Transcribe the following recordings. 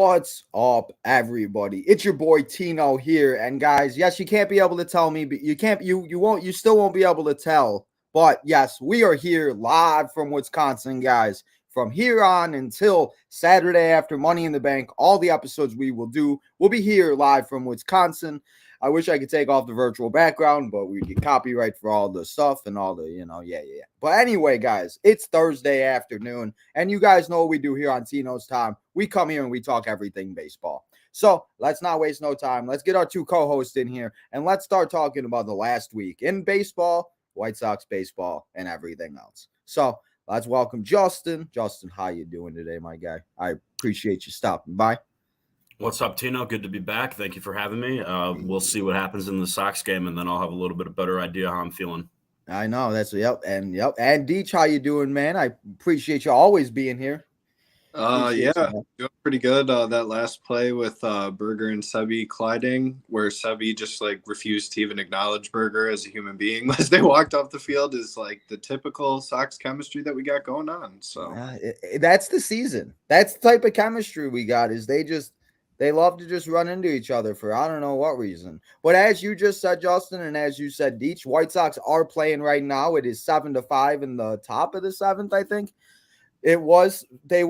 What's up, everybody? It's your boy Tino here, and guys, yes, you can't be able to tell me, but you still won't be able to tell. But yes, we are here live from Wisconsin, guys. From here on until Saturday after Money in the Bank, all the episodes we will do will be here live from Wisconsin. I wish I could take off the virtual background, but we get copyright for all the stuff and all the, yeah. But anyway, guys, it's Thursday afternoon, and you guys know what we do here on Tino's Time. We come here and we talk everything baseball. So let's not waste no time. Let's get our two co-hosts in here, and let's start talking about the last week in baseball, White Sox baseball, and everything else. So let's welcome Justin. Justin, how you doing today, my guy? I appreciate you stopping by. What's up, Tino? Good to be back. Thank you for having me. We'll see what happens in the Sox game, and then I'll have a little bit of better idea how I'm feeling. I know that's yep. And Deech, how you doing, man? I appreciate you always being here. Doing pretty good. That last play with Berger and Sebi colliding, where Sebi just refused to even acknowledge Berger as a human being as they walked off the field, is the typical Sox chemistry that we got going on. So that's the season. That's the type of chemistry we got. Is they love to just run into each other for I don't know what reason. But as you just said, Justin, and as you said, Deech, White Sox are playing right now. It is 7-5 in the top of the seventh, I think. It was they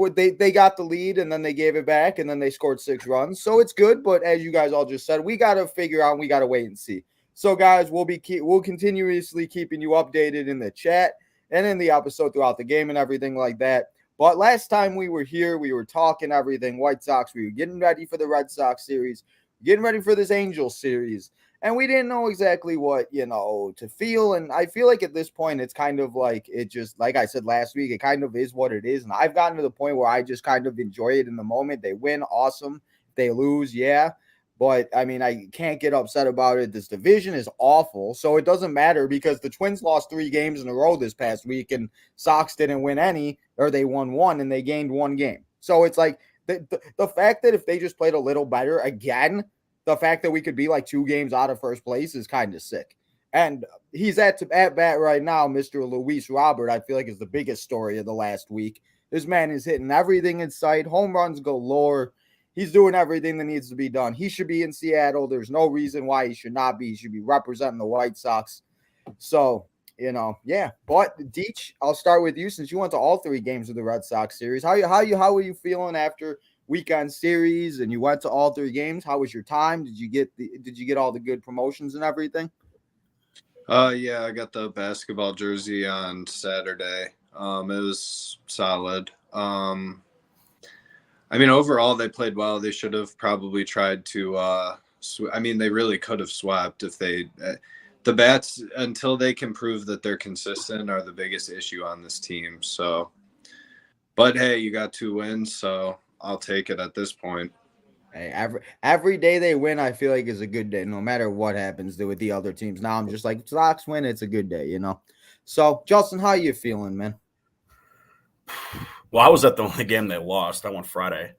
got the lead and then they gave it back and then they scored 6 runs. So it's good, but as you guys all just said, we got to figure out, we got to wait and see. So guys, we'll continuously keeping you updated in the chat and in the episode throughout the game and everything like that. But last time we were here, we were talking everything White Sox. We were getting ready for the Red Sox series, getting ready for this Angels series. And we didn't know exactly what, to feel. And I feel like at this point, it's kind of like it just, like I said last week, it kind of is what it is. And I've gotten to the point where I just kind of enjoy it in the moment. They win, awesome. They lose, yeah. But, I mean, I can't get upset about it. This division is awful. So it doesn't matter because the Twins lost 3 games in a row this past week and Sox didn't win any, or they won 1 and they gained 1 game. So it's like the fact that if they just played a little better again, the fact that we could be 2 games out of first place is kind of sick. And he's at bat right now, Mr. Luis Robert, I feel like is the biggest story of the last week. This man is hitting everything in sight, home runs galore. He's doing everything that needs to be done. He should be in Seattle. There's no reason why he should not be. He should be representing the White Sox. So, yeah. But Deech, I'll start with you since you went to all 3 games of the Red Sox series. How are you feeling after weekend series and you went to all 3 games? How was your time? Did you get all the good promotions and everything? Yeah, I got the basketball jersey on Saturday. It was solid. I mean, overall they played well. They should have probably tried to they really could have swept if they the bats, until they can prove that they're consistent, are the biggest issue on this team. So, but hey, you got 2 wins, so I'll take it at this point. Hey, every day they win, I feel like is a good day, no matter what happens with the other teams. Now I'm just like, Sox win, it's a good day, So, Justin, how you feeling, man? Well, I was at the only game they lost. I went Friday.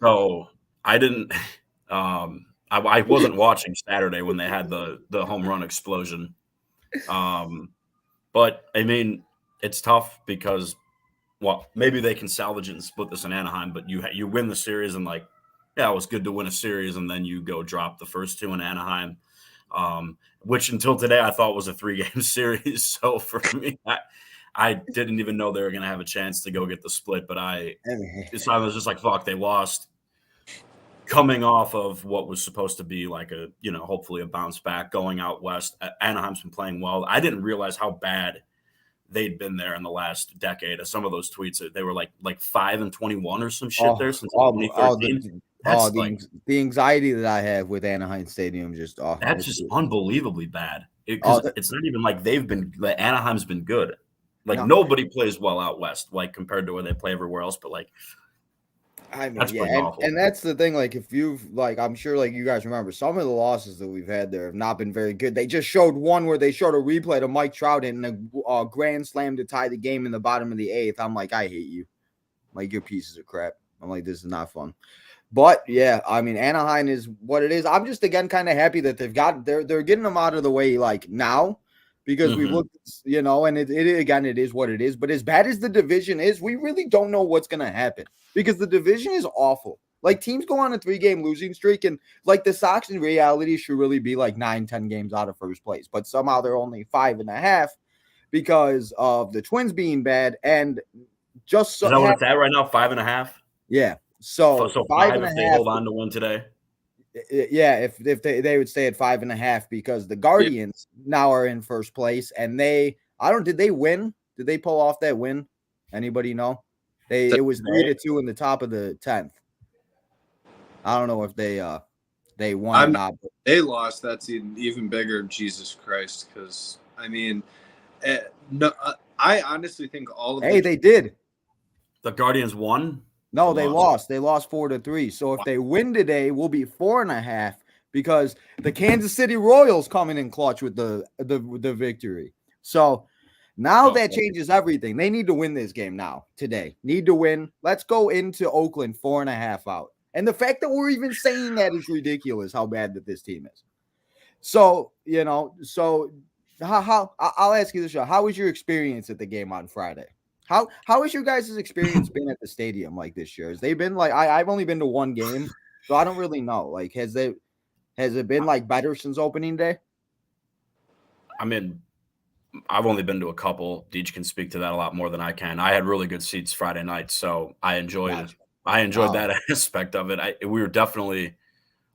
So I didn't I wasn't watching Saturday when they had the home run explosion. But I mean, it's tough because maybe they can salvage it and split this in Anaheim, but you win the series and it was good to win a series, and then you go drop the first 2 in Anaheim, which until today I thought was a 3-game series. So for me, I didn't even know they were going to have a chance to go get the split, but I was just like, fuck, they lost. Coming off of what was supposed to be hopefully a bounce back going out west. Anaheim's been playing well. I didn't realize how bad they'd been there in the last decade. Some of those tweets, they were like 5-21 or some shit there since 2013. The anxiety that I have with Anaheim Stadium that's just unbelievably bad. It's not even like Anaheim's been good. Nobody plays well out west, compared to where they play everywhere else. But I mean, yeah, and that's the thing. If you've I'm sure you guys remember some of the losses that we've had there have not been very good. They just showed one where they showed a replay to Mike Trout and a grand slam to tie the game in the bottom of the 8th. I'm like, I hate you. You're pieces of crap. I'm like, this is not fun. But yeah, I mean, Anaheim is what it is. I'm just again kind of happy that they're getting them out of the way now, because we looked, and it again, it is what it is. But as bad as the division is, we really don't know what's going to happen because the division is awful. Like teams go on a 3-game losing streak, and like the Sox in reality should really be like 9-10 games out of first place, but somehow they're only 5.5 because of the Twins being bad. And just so is that what it's at right now? 5.5. Yeah. So 5 if they hold on to win today. Yeah, if they would stay at 5.5 because the Guardians now are in first place, and did they win? Did they pull off that win? Anybody know? It was 3-2 in the top of the 10th. I don't know if they won or not. They lost. That's even bigger. Jesus Christ! Because I mean, no, I honestly think all of. They did. The Guardians won. No, they lost. They lost 4-3. So if they win today, we'll be 4.5 because the Kansas City Royals coming in clutch with the victory. So now that changes everything. They need to win this game now, today. Need to win. Let's go into Oakland 4.5 out. And the fact that we're even saying that is ridiculous, how bad that this team is. So, how I'll ask you this, how was your experience at the game on Friday? How has your guys' experience been at the stadium like this year? Has they been like I've only been to one game, so I don't really know. Like, has it been like better since opening day? I mean, I've only been to a couple. Deej can speak to that a lot more than I can. I had really good seats Friday night, so I enjoyed it. I enjoyed that aspect of it. We were definitely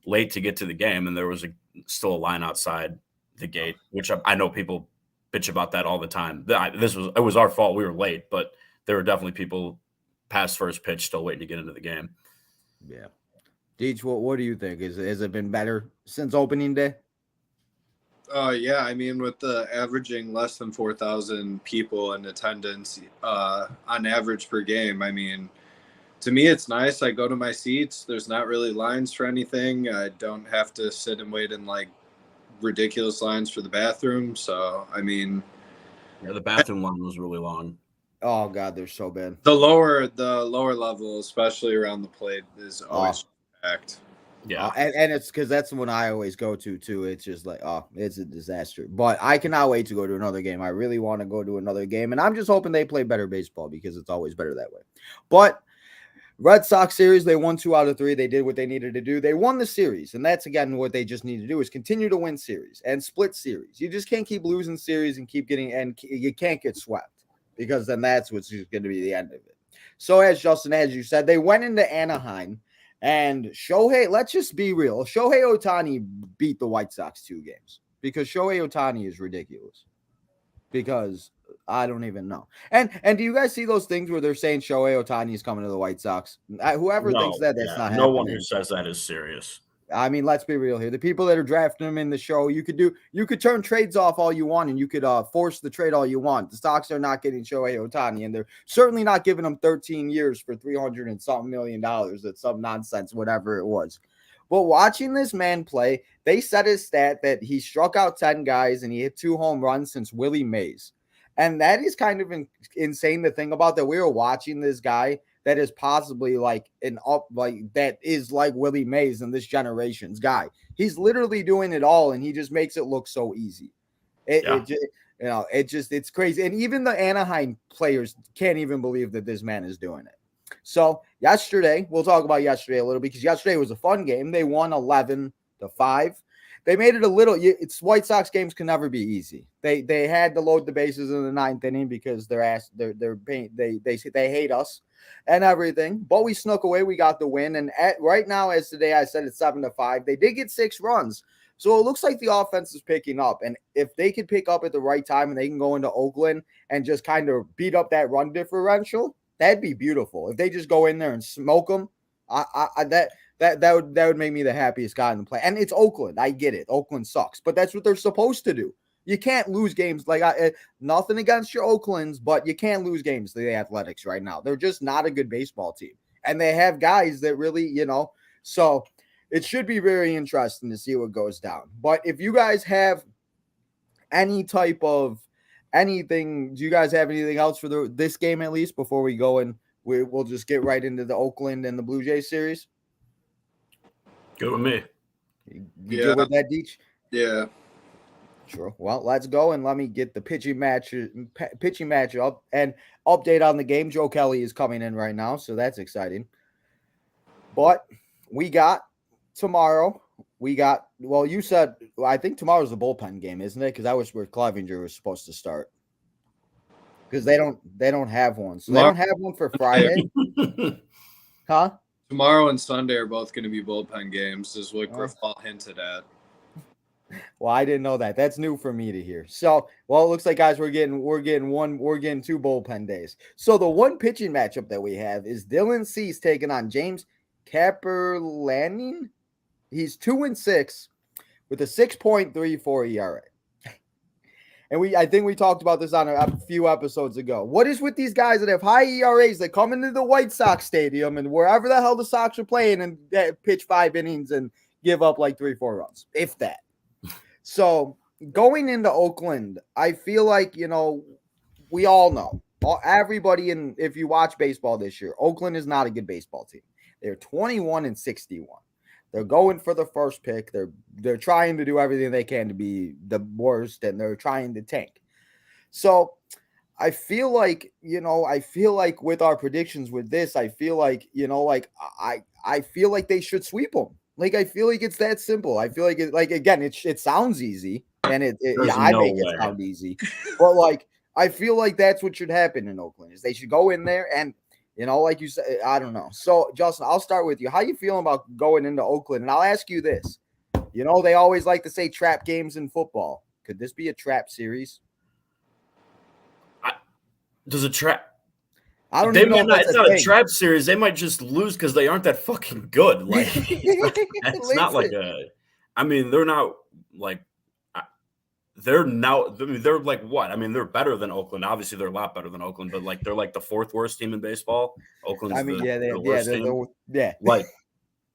late to get to the game, and there was still a line outside the gate, which I know people bitch about that all the time. It was our fault. We were late, but there were definitely people past first pitch still waiting to get into the game. Yeah. Deej, what do you think? Has it been better since opening day? Yeah, I mean, with the averaging less than 4,000 people in attendance on average per game, I mean, to me, it's nice. I go to my seats. There's not really lines for anything. I don't have to sit and wait in like ridiculous lines for the bathroom. So, I mean, the bathroom line was really long. Oh God, they're so bad. The lower level, especially around the plate, is always packed. Yeah, and it's because that's the one I always go to too. It's just like, it's a disaster. But I cannot wait to go to another game. I really want to go to another game, and I'm just hoping they play better baseball because it's always better that way. But Red Sox series, they won 2 out of 3. They did what they needed to do. They won the series, and that's again what they just need to do is continue to win series and split series. You just can't keep losing series and keep getting, and you can't get swept because then that's what's going to be the end of it. So as Justin, as you said, they went into Anaheim, and Shohei, let's just be real. Shohei Ohtani beat the White Sox 2 games because Shohei Ohtani is ridiculous. Because I don't even know. And do you guys see those things where they're saying Shohei Ohtani is coming to the White Sox? Whoever thinks that's not happening. No one who says that is serious. I mean, let's be real here. The people that are drafting him in the show, you could turn trades off all you want, and you could force the trade all you want. The Sox are not getting Shohei Ohtani, and they're certainly not giving him 13 years for $300 and something million. That's some nonsense, whatever it was. But watching this man play, they said his stat that he struck out 10 guys and he hit 2 home runs since Willie Mays. And that is kind of insane to think about, that we were watching this guy that is possibly that is like Willie Mays in this generation's guy. He's literally doing it all, and he just makes it look so easy. It's crazy. And even the Anaheim players can't even believe that this man is doing it. So yesterday, we'll talk about yesterday a little because yesterday was a fun game. They won 11-5. They made it a little. It's White Sox games can never be easy. They had to load the bases in the 9th inning because they hate us and everything. But we snuck away. We got the win. And right now, as today, I said it's 7-5. They did get 6 runs, so it looks like the offense is picking up. And if they could pick up at the right time and they can go into Oakland and just kind of beat up that run differential, that'd be beautiful. If they just go in there and smoke them, that would make me the happiest guy in the play. And it's Oakland. I get it. Oakland sucks, but that's what they're supposed to do. You can't lose games. Nothing against your Oaklands, but you can't lose games to the Athletics right now. They're just not a good baseball team, and they have guys that really, So it should be very interesting to see what goes down. But if you guys have any type of anything, do you guys have anything else for this game at least before we go and we'll just get right into the Oakland and the Blue Jays series? Good with me. You good with that, Deech? Yeah. True. Well, let's go and let me get the pitching match up and update on the game. Joe Kelly is coming in right now, so that's exciting. But we got tomorrow. You said, I think tomorrow's the bullpen game, isn't it? Because that was where Clevenger was supposed to start. Because they don't have one. So they don't have one for Friday. Huh? Tomorrow and Sunday are both going to be bullpen games, is what Griffall hinted at. Well, I didn't know that. That's new for me to hear. So, well, it looks like, guys, we're getting two bullpen days. So the one pitching matchup that we have is Dylan Cease taking on James Kaperlanin. He's 2-6 with a 6.34 ERA. And I think we talked about this on a few episodes ago. What is with these guys that have high ERAs that come into the White Sox stadium and wherever the hell the Sox are playing and pitch 5 innings and give up like 3-4 runs, if that. So going into Oakland, I feel like, we all know, everybody, if you watch baseball this year, Oakland is not a good baseball team. They're 21-61. They're going for the first pick. They're trying to do everything they can to be the worst, and they're trying to tank. So I feel like, with our predictions with this, I feel like, I feel like they should sweep them. Like, I feel like it's that simple. I feel like again, it sounds easy, and it sound easy, but like, I feel like that's what should happen in Oakland is they should go in there and, like you said, I don't know. So Justin, I'll start with you. How you feeling about going into Oakland? And I'll ask you this, they always like to say trap games in football. Could this be a trap series? Does a trap? I don't even know. It's not a trap series. They might just lose because they aren't that fucking good. Like, it's not like a. I mean, they're not like. They're now. I mean, they're like what? I mean, they're better than Oakland. Obviously, they're a lot better than Oakland. But like, they're like the 4th worst team in baseball. Oakland's the worst team. Like,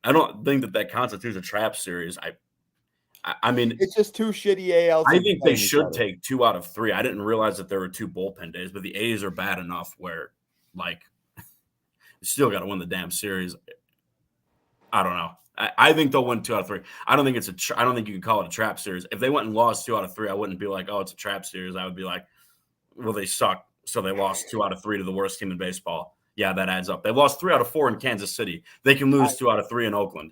I don't think that constitutes a trap series. I mean, it's just 2 shitty AL teams. I think they should take 2 out of 3. I didn't realize that there were 2 bullpen days, but the A's are bad enough where, like, you still got to win the damn series. I don't know. I think they'll win 2 out of 3. I don't think I don't think you can call it a trap series. If they went and lost 2 out of 3, I wouldn't be like, oh, it's a trap series. I would be like, well, they suck, so they lost 2 out of 3 to the worst team in baseball. Yeah, that adds up. They lost 3 out of 4 in Kansas City. They can lose 2 out of 3 in Oakland.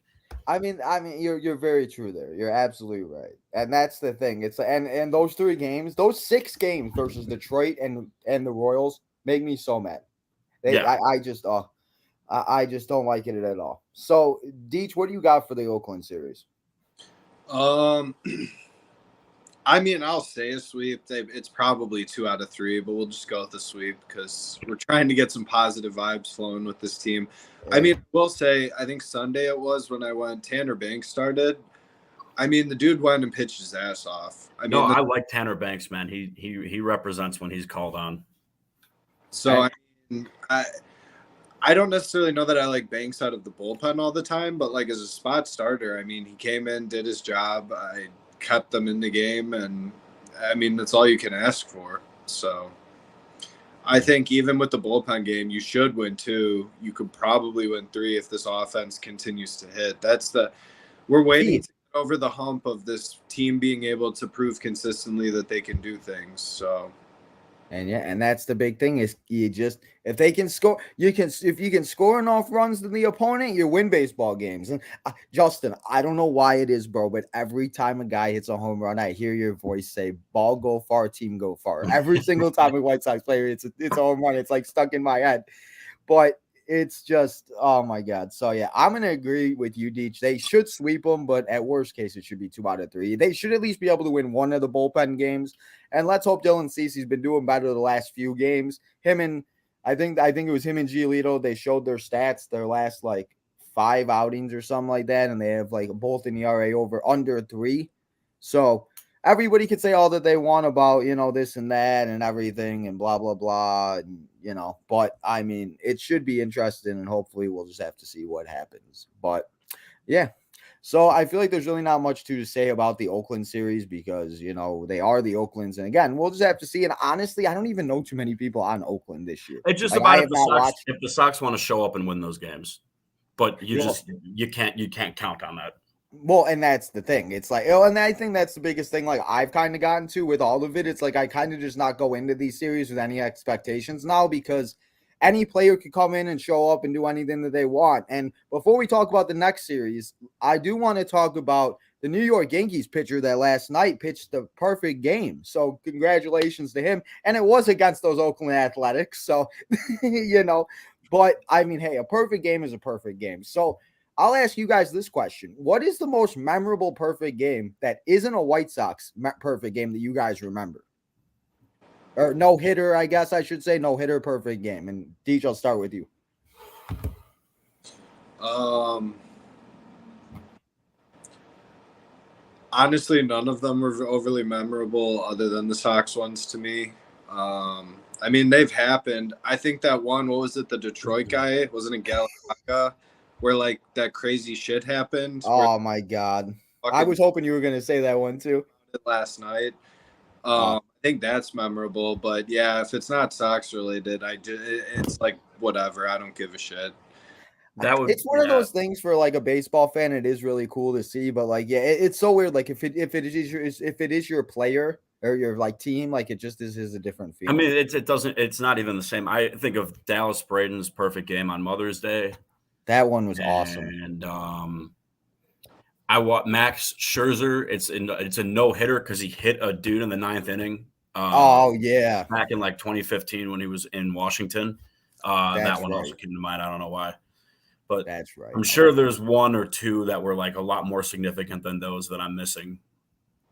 I mean, you're very true there. You're absolutely right, and that's the thing. It's and those 3 games, those 6 games versus Detroit and the Royals make me so mad. I just don't like it at all. So, Deech, what do you got for the Oakland series? I mean, I'll say a sweep. It's probably 2 out of 3, but we'll just go with the sweep because we're trying to get some positive vibes flowing with this team. I mean, we'll say, I think Sunday it was when Tanner Banks started. I mean, the dude went and pitched his ass off. I like Tanner Banks, man. He represents when he's called on. So, I don't necessarily know that I like Banks out of the bullpen all the time, but like as a spot starter, I mean, he came in, did his job. I kept them in the game, and I mean, that's all you can ask for. So I think even with the bullpen game, you should win 2. You could probably win 3 if this offense continues to hit. We're waiting to get over the hump of this team being able to prove consistently that they can do things. So. And that's the big thing is if they can score, if you can score enough runs to the opponent, you win baseball games. And Justin, I don't know why it is, bro, but every time a guy hits a home run, I hear your voice say, "Ball go far, team go far." Every single time a White Sox player it's a home run, it's like stuck in my head. But it's just, oh my God. So yeah, I'm gonna agree with you, Deech. They should sweep them, but at worst case, it should be 2 out of 3. They should at least be able to win 1 of the bullpen games. And let's hope Dylan Cease, he's been doing better the last few games. I think it was him and Giolito. They showed their stats their last like 5 outings or something like that, and they have like both an ERA under 3. So everybody could say all that they want about, this and that and everything and blah, blah, blah. And, but I mean, it should be interesting and hopefully we'll just have to see what happens. But yeah, so I feel like there's really not much to say about the Oakland series because, they are the Oaklands. And again, we'll just have to see. And honestly, I don't even know too many people on Oakland this year. It's just about if the Sox want to show up and win those games, but you can't count on that. Well, and that's the thing. It's like, oh, and I think that's the biggest thing. Like I've kind of gotten to with all of it. It's like I kind of just not go into these series with any expectations now because any player could come in and show up and do anything that they want. And before we talk about the next series, I do want to talk about the New York Yankees pitcher that last night pitched the perfect game. So congratulations to him. And it was against those Oakland Athletics. So, but I mean, hey, a perfect game is a perfect game. So I'll ask you guys this question. What is the most memorable perfect game that isn't a White Sox perfect game that you guys remember? Or no hitter, I guess I should say. No hitter perfect game. And Deej, I'll start with you. Honestly, none of them were overly memorable other than the Sox ones to me. I mean, they've happened. I think that one, what was it, the Detroit guy? Wasn't it Gallagher? Where like that crazy shit happened. Oh my God. I was hoping you were going to say that one too. Last night. I think that's memorable, but yeah, if it's not Sox related, it's like whatever. I don't give a shit. It's one of those things for like a baseball fan. It is really cool to see, but like, yeah, it's so weird. Like if it is your player or your like team, like it just is a different feeling. I mean, it's not even the same. I think of Dallas Braden's perfect game on Mother's Day. That one was awesome. And I want Max Scherzer. It's a no hitter because he hit a dude in the 9th inning. Oh yeah, back in like 2015 when he was in Washington. That one also came to mind. I don't know why, but that's right. I'm sure there's one or two that were like a lot more significant than those that I'm missing.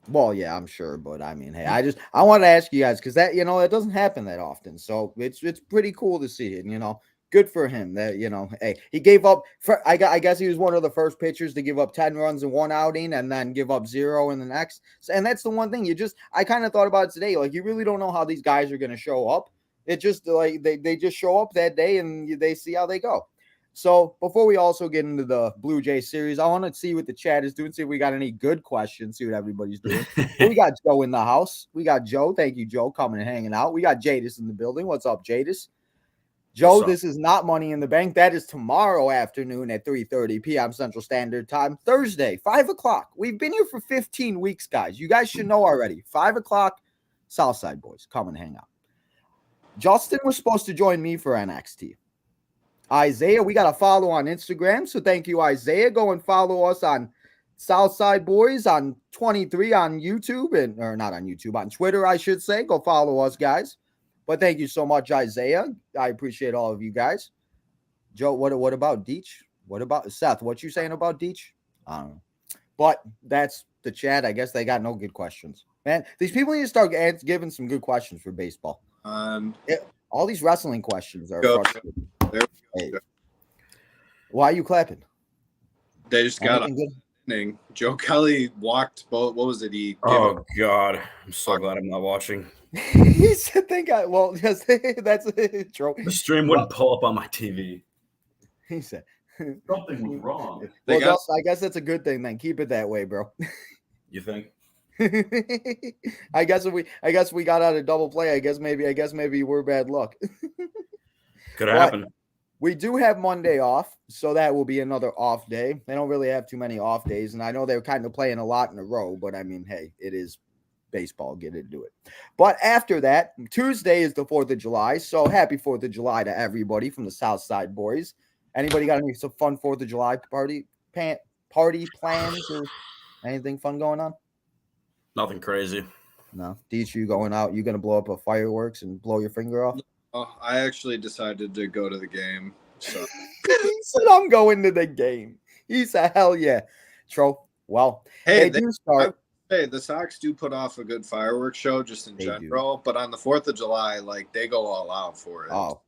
Well, yeah, I'm sure, but I mean, hey, I want to ask you guys because that it doesn't happen that often, so it's pretty cool to see it. Good for him that, hey, he gave up I guess he was one of the first pitchers to give up 10 runs in one outing and then give up 0 in the next. And that's the one thing I kind of thought about it today. Like, you really don't know how these guys are going to show up. It just like they just show up that day and they see how they go. So before we also get into the Blue Jay series, I want to see what the chat is doing, see if we got any good questions, see what everybody's doing. We got Joe in the house. We got Joe. Thank you, Joe, coming and hanging out. We got Jadis in the building. What's up, Jadis? Joe, this is not Money in the Bank. That is tomorrow afternoon at 3:30 p.m. Central Standard Time. Thursday, 5 o'clock. We've been here for 15 weeks, guys. You guys should know already. 5 o'clock, Southside boys. Come and hang out. Justin was supposed to join me for NXT. Isaiah, we got a follow on Instagram. So thank you, Isaiah. Go and follow us on Southside Boys on 23 on YouTube. Or not on YouTube, on Twitter, I should say. Go follow us, guys. But thank you so much, Isaiah. I appreciate all of you guys. Joe, what about Deech? What about Seth? What you saying about Deech? I don't know. But that's the chat. I guess they got no good questions. Man, these people need to start giving some good questions for baseball. All these wrestling questions are frustrating. Hey. Why are you clapping? They just got a inning. Joe Kelly walked both. What was it? Oh God, I'm so glad I'm not watching. He said, "Thank God." Well, yes, that's true. The stream wouldn't pull up on my TV. He said something was wrong. Well, I guess that's a good thing. Then keep it that way, bro. You think? I guess we got out of double play. I guess maybe we're bad luck. Could happen. We do have Monday off, so that will be another off day. They don't really have too many off days, and I know they're kind of playing a lot in a row, but I mean, hey, it is baseball. Get into it. But after that, Tuesday is the 4th of July, so happy 4th of July to everybody from the Southside boys. Anybody got any fun 4th of July party plans or anything fun going on? Nothing crazy. No. Deech, you going out? You going to blow up a fireworks and blow your finger off? Oh, I actually decided to go to the game. So he said, "I'm going to the game." He said, "Hell yeah, Tro." Well, hey, the Sox do put off a good fireworks show just in general, but on the 4th of July, like they go all out for it. Oh,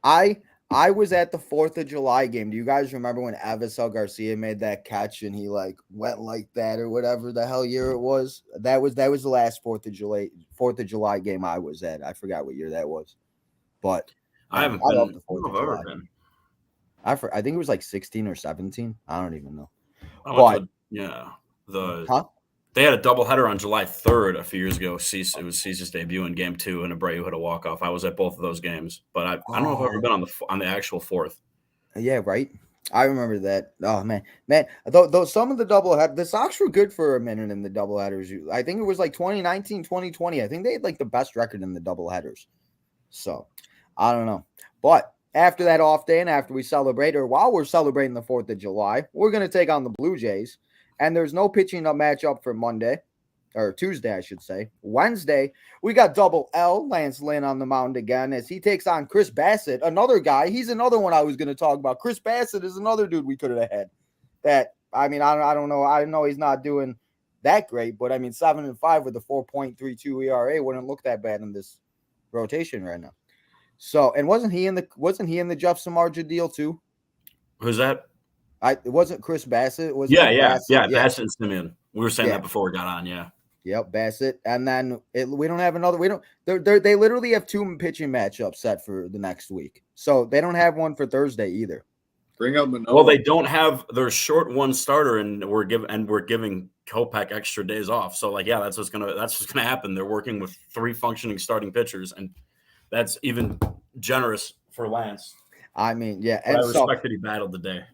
I was at the 4th of July game. Do you guys remember when Avisel Garcia made that catch and he like went like that or whatever the hell year it was? That was the last 4th of July game I was at. I forgot what year that was. But I haven't been the 4th of July. I think it was like 16 or 17. I don't even know. They had a doubleheader on July 3rd a few years ago. It was Cease's debut in Game 2, and Abreu hit a walk-off. I was at both of those games, but I don't know if I've ever been on the actual 4th. Yeah, right. I remember that. Oh man. Though some of the doublehead, the Sox were good for a minute in the doubleheaders. I think it was like 2019, 2020. I think they had like the best record in the doubleheaders. So I don't know. But after that off day and after we celebrate, or while we're celebrating the 4th of July, we're going to take on the Blue Jays. And there's no pitching up matchup for Monday. Or Tuesday, I should say. Wednesday, we got double L, Lance Lynn on the mound again as he takes on Chris Bassett, another guy. He's another one I was going to talk about. Chris Bassett is another dude we could have had. That, I mean, I don't know. I know he's not doing that great, but I mean, 7-5 with a 4.32 ERA wouldn't look that bad in this rotation right now. So, and wasn't he in the Jeff Samardzija deal too? Who's that? It wasn't Chris Bassett. Was Bassett and Simeon. We were saying that before we got on. Yeah. Yep, Bassett, and then we don't have another. We don't. They literally have 2 pitching matchups set for the next week, so they don't have one for Thursday either. Bring up Manoah. Well, they don't have their short one starter, and we're giving Kopech extra days off. So that's what's gonna happen. They're working with 3 functioning starting pitchers, and that's even generous for Lance. I mean, yeah, and I respect that he battled the day.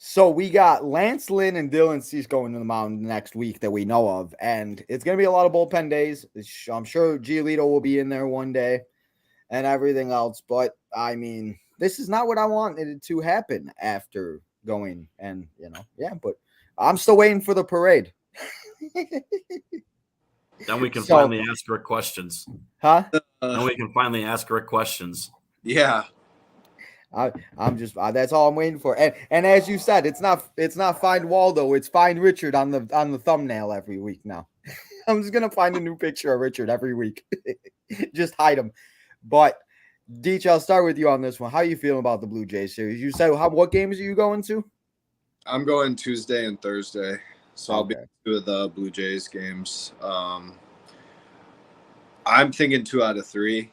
So we got Lance Lynn and Dylan Cease going to the mound next week that we know of, and it's going to be a lot of bullpen days. I'm sure Giolito will be in there one day and everything else, but I mean, this is not what I wanted to happen after going and, but I'm still waiting for the parade. Then we can finally ask Rick questions. Huh? Then we can finally ask Rick questions. Yeah. I'm just that's all I'm waiting for. And as you said, it's not Find Waldo, it's Find Richard on the thumbnail every week now. I'm just gonna find a new picture of Richard every week. Just hide him. But Deech, I'll start with you on this one. How are you feeling about the Blue Jays series? You said what games are you going to? I'm going Tuesday and Thursday. So I'll be 2 of the Blue Jays games. I'm thinking 2 out of 3.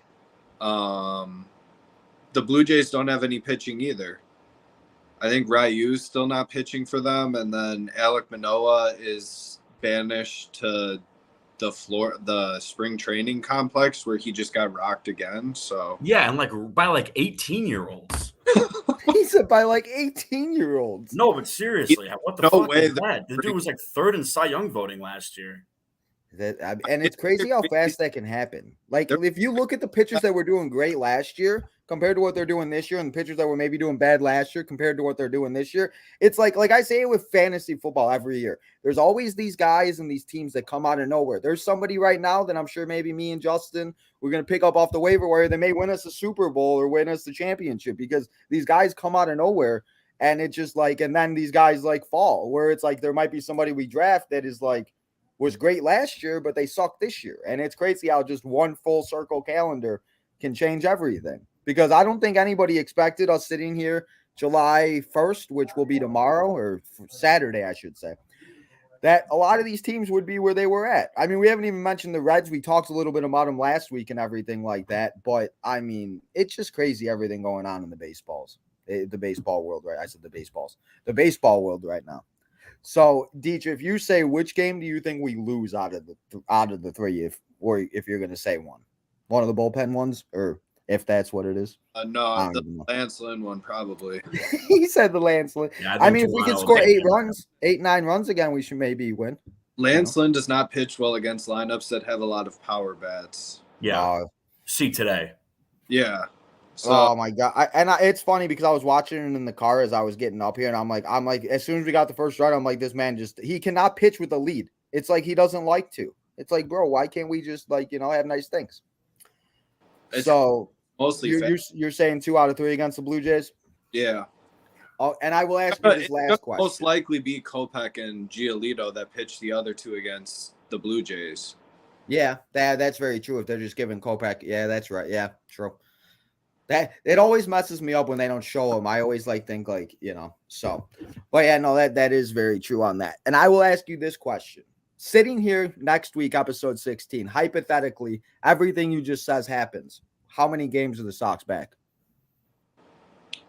The Blue Jays don't have any pitching either. I think Ryu's still not pitching for them, and then Alek Manoah is banished to the spring training complex where he just got rocked again. So yeah, and by 18-year-olds. He said by 18-year-olds. No, but seriously, what the fuck is that? The dude was 3rd in Cy Young voting last year. And it's crazy how fast that can happen. If you look at the pitchers that were doing great last year compared to what they're doing this year, and the pitchers that were maybe doing bad last year compared to what they're doing this year, it's like I say it with fantasy football every year. There's always these guys and these teams that come out of nowhere. There's somebody right now that I'm sure maybe me and Justin we're going to pick up off the waiver wire. They may win us a Super Bowl or win us the championship because these guys come out of nowhere, and it's just and then these guys fall where it's there might be somebody we draft that is was great last year, but they suck this year. And it's crazy how just one full circle calendar can change everything. Because I don't think anybody expected us sitting here July 1st, which will be tomorrow, or Saturday, I should say, that a lot of these teams would be where they were at. I mean, we haven't even mentioned the Reds. We talked a little bit about them last week and everything like that. But, I mean, it's just crazy everything going on in the baseball world, right? I said the baseball world right now. So, Deech, if you say which game do you think we lose out of the 3, if you're going to say one of the bullpen ones, or if that's what it is? No, the Lance Lynn one probably. He said the Lance Lynn. Yeah, I mean, if we can score 9 runs again, we should maybe win. Lance Lynn does not pitch well against lineups that have a lot of power bats. Yeah. See today. Yeah. So, oh my God. It's funny because I was watching it in the car as I was getting up here, and I'm like, as soon as we got the first run, I'm like, this man he cannot pitch with a lead. It's like he doesn't like to. It's like, bro, why can't we just have nice things? So mostly you're saying 2 out of 3 against the Blue Jays? Yeah. Oh, and I will ask you this last question. Most likely be Kopech and Giolito that pitch the other 2 against the Blue Jays. Yeah, that's very true. If they're just giving Kopech, yeah, that's right. Yeah, true. That it always messes me up when they don't show them. I always think so. But yeah, no, that is very true on that. And I will ask you this question. Sitting here next week, episode 16, hypothetically, everything you just says happens. How many games are the Sox back?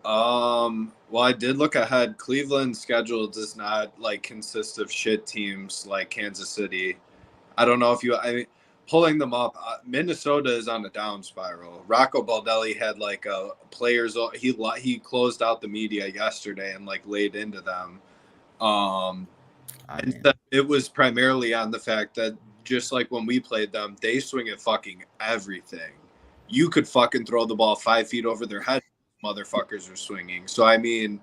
Well, I did look ahead. Cleveland's schedule does not consist of shit teams like Kansas City. I don't know if pulling them up. Minnesota is on a down spiral. Rocco Baldelli had like a players. He closed out the media yesterday and like laid into them. It was primarily on the fact that just like when we played them, they swing at fucking everything. You could fucking throw the ball 5 feet over their head. Motherfuckers are swinging. So I mean,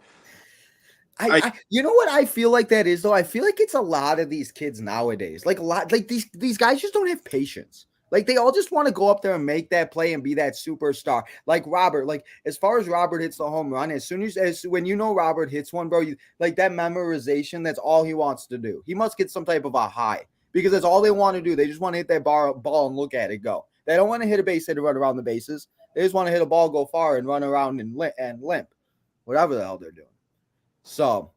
you know what I feel like that is though? I feel like it's a lot of these kids nowadays. Like a lot, like these guys just don't have patience. Like they all just want to go up there and make that play and be that superstar. Like Robert, like as far as Robert hits the home run, as soon as when you know Robert hits one, bro, like that memorization, that's all he wants to do. He must get some type of a high because that's all they want to do. They just want to hit that ball and look at it go. They don't want to hit a base hit and run around the bases. They just want to hit a ball, go far, and run around and limp, whatever the hell they're doing. So,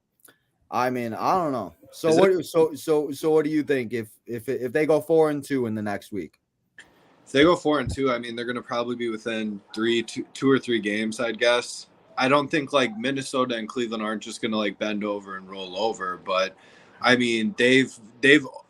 I mean, I don't know. So what do you think if they go 4-2 in the next week? If they go 4-2, I mean, they're going to probably be within two or three games, I'd guess. I don't think like Minnesota and Cleveland aren't just going to like bend over and roll over, but I mean, they've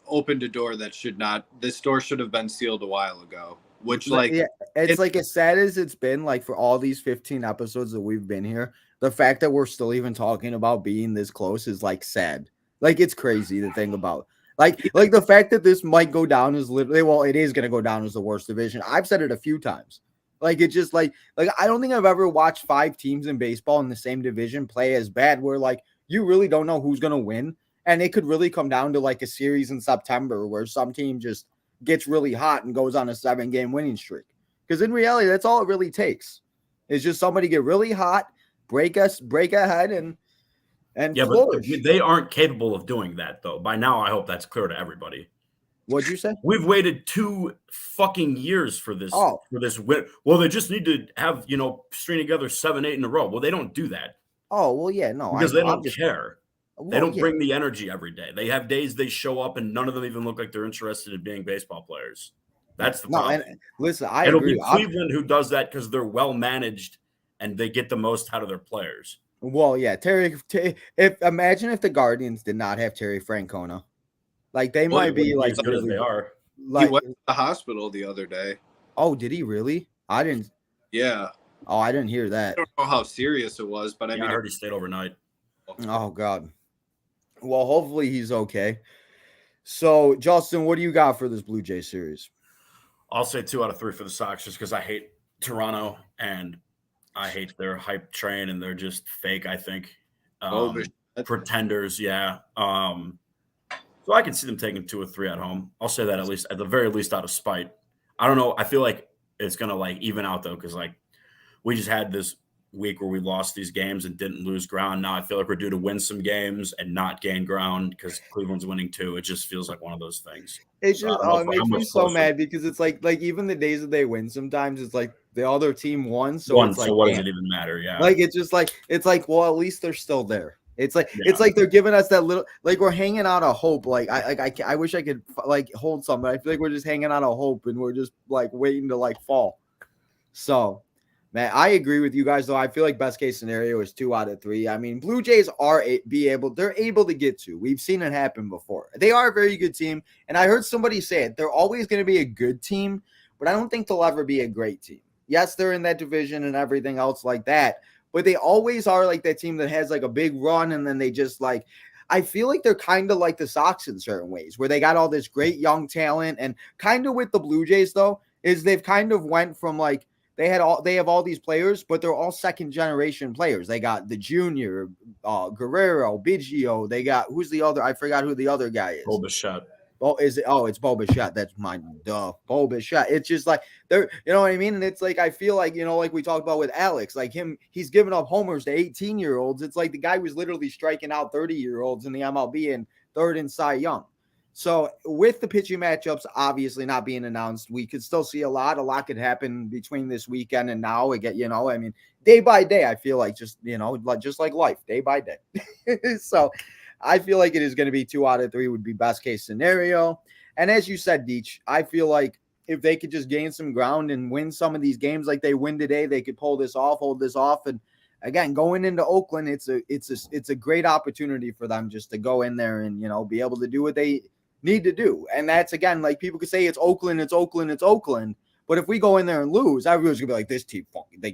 opened a door that this door should have been sealed a while ago. Which like, yeah, it's like as sad as it's been, like for all these 15 episodes that we've been here, the fact that we're still even talking about being this close is like sad. Like it's crazy to think about. Like the fact that this might go down is literally, well, it is going to go down as the worst division. I've said it a few times. Like it's just like I don't think I've ever watched 5 teams in baseball in the same division play as bad where like you really don't know who's going to win. And it could really come down to like a series in September where some team just gets really hot and goes on a 7-game winning streak. Because in reality, that's all it really takes. Is just somebody get really hot, break ahead, and yeah, flourish. But they aren't capable of doing that though. By now, I hope that's clear to everybody. What'd you say? We've waited 2 fucking years for this. For this win. Well, they just need to have string together 7, 8 in a row. Well, they don't do that. Oh well, yeah, no, because they don't care. Well, they don't bring the energy every day. They have days they show up and none of them even look like they're interested in being baseball players. That's the problem. And listen, It'll be Cleveland who does that because they're well managed and they get the most out of their players. Well, yeah, imagine if the Guardians did not have Terry Francona, like they might be like as good as they are. Like, he went to the hospital the other day. Oh, did he really? I didn't. Yeah. Oh, I didn't hear that. I don't know how serious it was, but I mean, I heard he stayed overnight. Oh God. Well, hopefully he's okay. So, Justin, what do you got for this Blue Jay series? I'll say 2 out of 3 for the Sox just because I hate Toronto and I hate their hype train and they're just fake, I think. Pretenders, yeah. So I can see them taking 2 or 3 at home. I'll say that at the very least out of spite. I don't know. I feel like it's going to like even out though because like we just had this week where we lost these games and didn't lose ground. Now I feel like we're due to win some games and not gain ground because Cleveland's winning too. It just feels like one of those things. It's just it makes me so mad because it's like even the days that they win sometimes it's like the other team won. So it's like, so what does it even matter? Yeah. Like it's just like well at least they're still there. It's like it's like they're giving us that little like we're hanging out of hope. Like I wish I could like hold some, but I feel like we're just hanging out of hope and we're just like waiting to like fall. So man, I agree with you guys, though. I feel like best case scenario is 2 out of 3. I mean, Blue Jays they're able to get to. We've seen it happen before. They are a very good team. And I heard somebody say it. They're always going to be a good team, but I don't think they'll ever be a great team. Yes, they're in that division and everything else like that, but they always are like that team that has like a big run and then they just like, I feel like they're kind of like the Sox in certain ways where they got all this great young talent and kind of with the Blue Jays, though, is they've kind of went from like, they have all these players, but they're all second generation players. They got the junior, Guerrero, Biggio. They got who's the other? I forgot who the other guy is. Bo Bichette. Oh, is it? Oh, it's Bo Bichette. That's mine. Duh, Bo Bichette. It's just like they're, you know what I mean. And it's like I feel like like we talked about with Alex, like him, he's giving up homers to 18-year-olds. It's like the guy was literally striking out 30-year-olds in the MLB and third in Cy Young. So with the pitching matchups obviously not being announced, we could still see a lot. A lot could happen between this weekend and now. Again, I mean, day by day, I feel like just like life, day by day. So I feel like it is going to be 2 out of 3 would be best case scenario. And as you said, Deech, I feel like if they could just gain some ground and win some of these games like they win today, they could hold this off. And again, going into Oakland, it's a great opportunity for them just to go in there and, be able to do what they need to do. And that's, again, like people could say it's Oakland, it's Oakland, it's Oakland. But if we go in there and lose, everyone's gonna be like,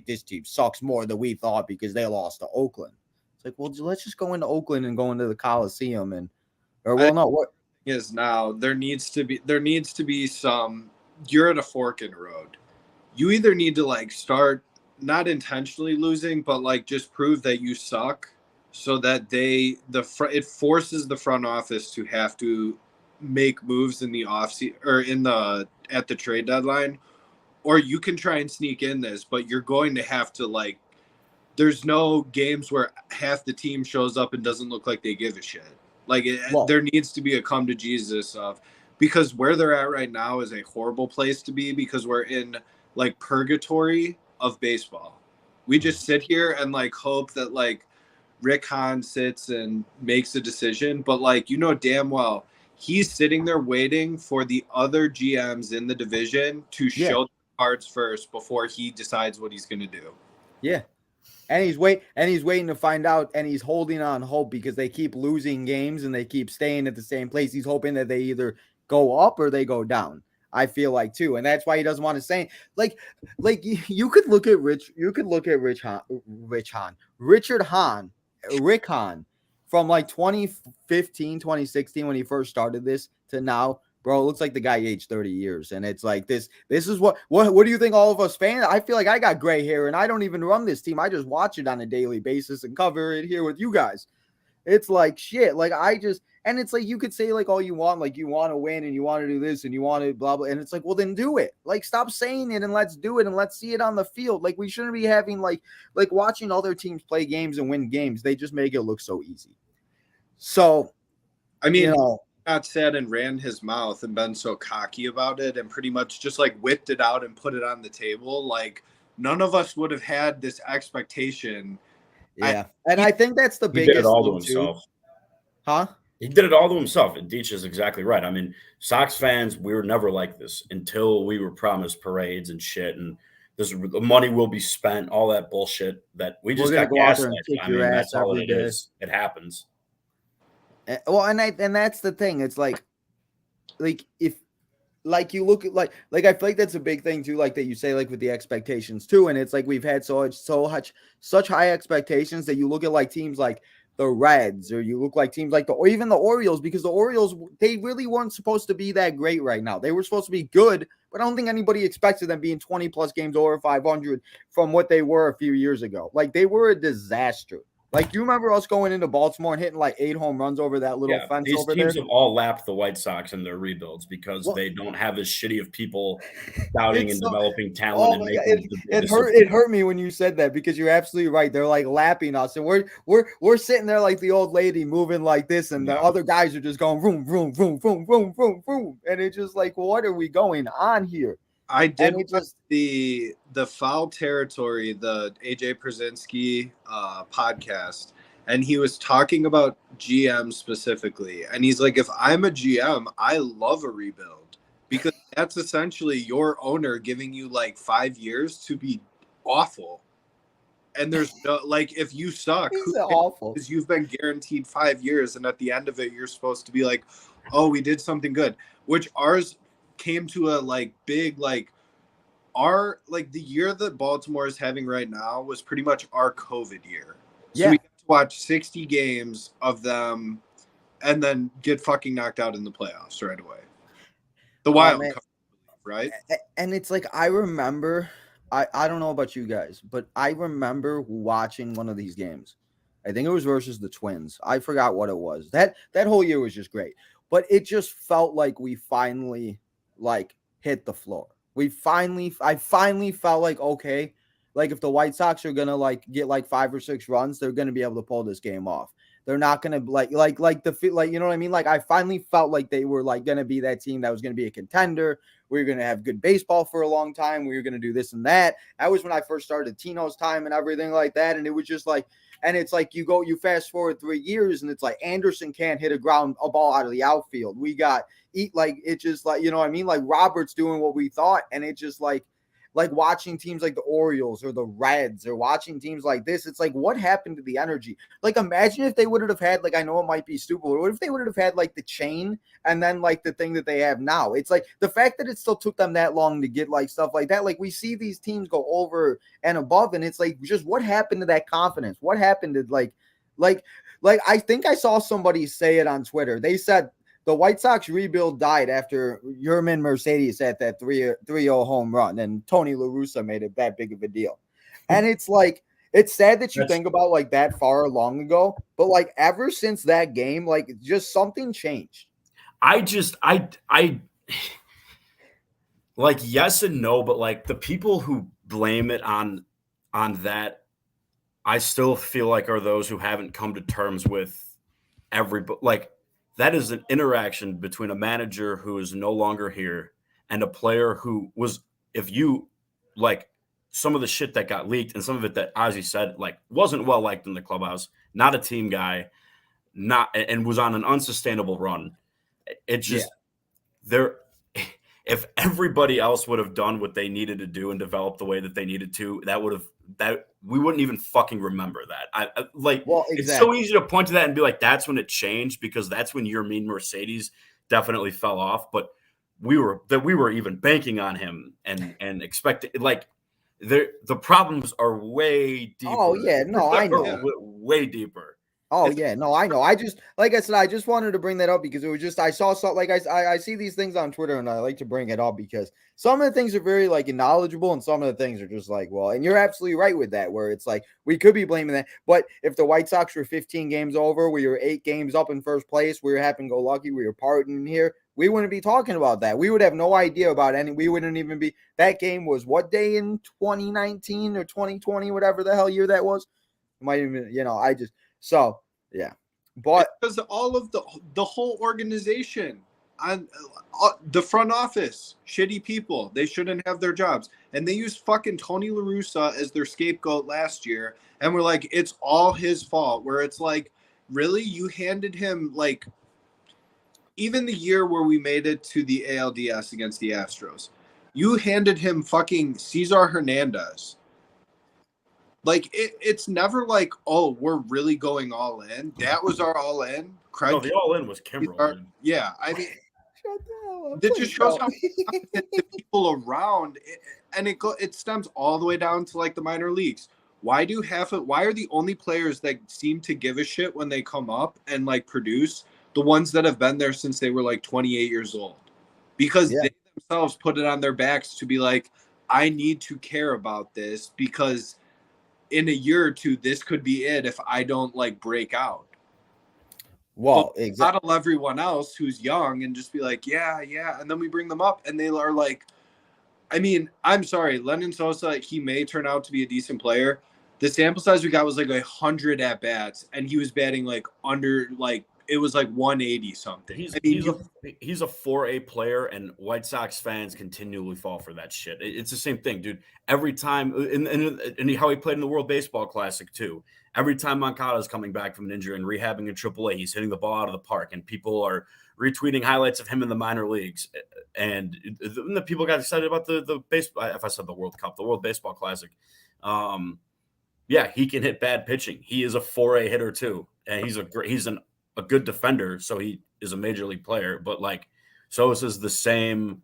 this team sucks more than we thought because they lost to Oakland. It's like, well, let's just go into Oakland and go into the Coliseum what is now there needs to be some. You're at a fork in the road. You either need to like start not intentionally losing, but like just prove that you suck, so that it forces the front office to have to make moves in the offseason or at the trade deadline, or you can try and sneak in this, but you're going to have to like. There's no games where half the team shows up and doesn't look like they give a shit. Like there needs to be a come to Jesus of, because where they're at right now is a horrible place to be, because we're in like purgatory of baseball. We just sit here and like hope that like Rick Hahn sits and makes a decision, but like, damn well he's sitting there waiting for the other GMs in the division to show the cards first before he decides what he's going to do. Yeah. And he's waiting to find out, and he's holding on hope because they keep losing games and they keep staying at the same place. He's hoping that they either go up or they go down. I feel like too, and that's why he doesn't want to say like you could look at Rick Hahn from like 2015, 2016 when he first started this to now. Bro, it looks like the guy aged 30 years. And it's like this is what do you think all of us fans? I feel like I got gray hair and I don't even run this team. I just watch it on a daily basis and cover it here with you guys. It's like shit. Like and it's like you could say like all you want, like you want to win and you want to do this and you want to blah, blah. And it's like, well, then do it. Like stop saying it and let's do it and let's see it on the field. Like we shouldn't be having like watching other teams play games and win games. They just make it look so easy. So, I mean, not said and ran his mouth and been so cocky about it and pretty much just like whipped it out and put it on the table. Like none of us would have had this expectation. Yeah. I think that's the biggest. He did it all to himself. Huh? He did it all to himself. And Deitch is exactly right. I mean, Sox fans, we were never like this until we were promised parades and shit. And the money will be spent, all that bullshit that we just got gaslit. I mean, that's all it is. It happens. Well, and that's the thing. It's like if like you look at like I feel like that's a big thing too, like that you say like with the expectations too. And it's like we've had such high expectations that you look at like teams like the Reds, or you look like teams like or even the Orioles, because the Orioles, they really weren't supposed to be that great right now. They were supposed to be good, but I don't think anybody expected them being 20 plus games over 500 from what they were a few years ago. Like they were a disaster. Like, you remember us going into Baltimore and hitting like 8 home runs over that little fence over there? These teams have all lapped the White Sox in their rebuilds because they don't have as shitty of people scouting and developing talent. It hurt me when you said that, because you're absolutely right. They're like lapping us, and we're sitting there like the old lady moving like this, and the other guys are just going vroom, vroom, vroom, vroom, vroom, vroom, vroom. And it's just like, what are we going on here? I did the Foul Territory, the AJ Przinsky podcast, and he was talking about GM specifically. And he's like, if I'm a GM, I love a rebuild, because that's essentially your owner giving you like 5 years to be awful. And there's no, like, if you suck, awful, because you've been guaranteed 5 years, and at the end of it, you're supposed to be like, oh, we did something good, which ours came to a like big like our like the year that Baltimore is having right now was pretty much our COVID year. So we got to watch 60 games of them and then get fucking knocked out in the playoffs right away. The wild card, right? And it's like, I remember, I don't know about you guys, but I remember watching one of these games. I think it was versus the Twins. I forgot what it was. That whole year was just great, but it just felt like we finally like hit the floor. I finally felt like, okay, like if the White Sox are gonna like get like 5 or 6 runs, they're gonna be able to pull this game off. They're not gonna like you know what I mean? Like I finally felt like they were like gonna be that team that was gonna be a contender. We were gonna have good baseball for a long time. We were gonna do this and that. That was when I first started Tino's time and everything like that. And it was just like, and it's like you fast forward 3 years, and it's like Anderson can't hit a ball out of the outfield. We got it's just like, you know what I mean? Like Robert's doing what we thought, and it just like like watching teams like the Orioles or the Reds or watching teams like this. It's like, what happened to the energy? Like, imagine if they would have had, like, I know it might be stupid, but what if they would have had like the chain and then like the thing that they have now? It's like the fact that it still took them that long to get like stuff like that. Like, we see these teams go over and above, and it's like, just what happened to that confidence? What happened to like I think I saw somebody say it on Twitter. They said the White Sox rebuild died after Yerman Mercedes had that 3-0 home run, and Tony La Russa made it that big of a deal. And it's like, it's sad that you think about like that far long ago, but like ever since that game, like just something changed. I like, yes and no, but like the people who blame it on that, I still feel like are those who haven't come to terms with like, that is an interaction between a manager who is no longer here and a player who was, if you like some of the shit that got leaked and some of it that Ozzy said, like, wasn't well liked in the clubhouse, not a team guy, and was on an unsustainable run. It just, if everybody else would have done what they needed to do and developed the way that they needed to, that we wouldn't even fucking remember that. It's so easy to point to that and be like, that's when it changed, because that's when your mean Mercedes definitely fell off. But we were even banking on him and expecting, like, the problems are way deeper. Oh yeah, no, I know. Way deeper. Oh yeah, no, I know. I just, like I said, I just wanted to bring that up because it was just, I saw something, like I see these things on Twitter and I like to bring it up because some of the things are very like knowledgeable and some of the things are just like, well, and you're absolutely right with that, where it's like we could be blaming that, but if the White Sox were 15 games over, we were 8 games up in first place, we were happy-go-lucky, we were partying here, we wouldn't be talking about that. We would have no idea about any. We wouldn't even be. That game was what day in 2019 or 2020, whatever the hell year that was. It might even, so yeah, but because all of the whole organization on the front office, shitty people, they shouldn't have their jobs, and they used fucking Tony La Russa as their scapegoat last year, and we're like, it's all his fault. Where it's like, really, you handed him, like, even the year where we made it to the ALDS against the Astros, you handed him fucking Cesar Hernandez. Like, it's never like, oh, we're really going all in. That was our all in. Craig, no, the all in was Kimbrel. Yeah, I mean, that just shows how the people around, and it stems all the way down to like the minor leagues. Why are the only players that seem to give a shit when they come up and like produce the ones that have been there since they were like 28 years old? Because they themselves put it on their backs to be like, I need to care about this because in a year or two, this could be it if I don't like break out. Well, exactly. Bottle everyone else who's young and just be like, yeah. And then we bring them up and they are like, I mean, I'm sorry, Lennon Sosa, he may turn out to be a decent player. The sample size we got was like 100 at bats, and he was batting like under, like, it was like 180 something. He's a 4A player, and White Sox fans continually fall for that shit. It's the same thing, dude. Every time, and how he played in the World Baseball Classic too. Every time Moncada is coming back from an injury and rehabbing in AAA, he's hitting the ball out of the park, and people are retweeting highlights of him in the minor leagues. And the people got excited about the baseball. If I said the World Cup, the World Baseball Classic. Yeah, he can hit bad pitching. He is a 4A hitter too, and he's a good defender, so he is a major league player. But like, Sosa is the same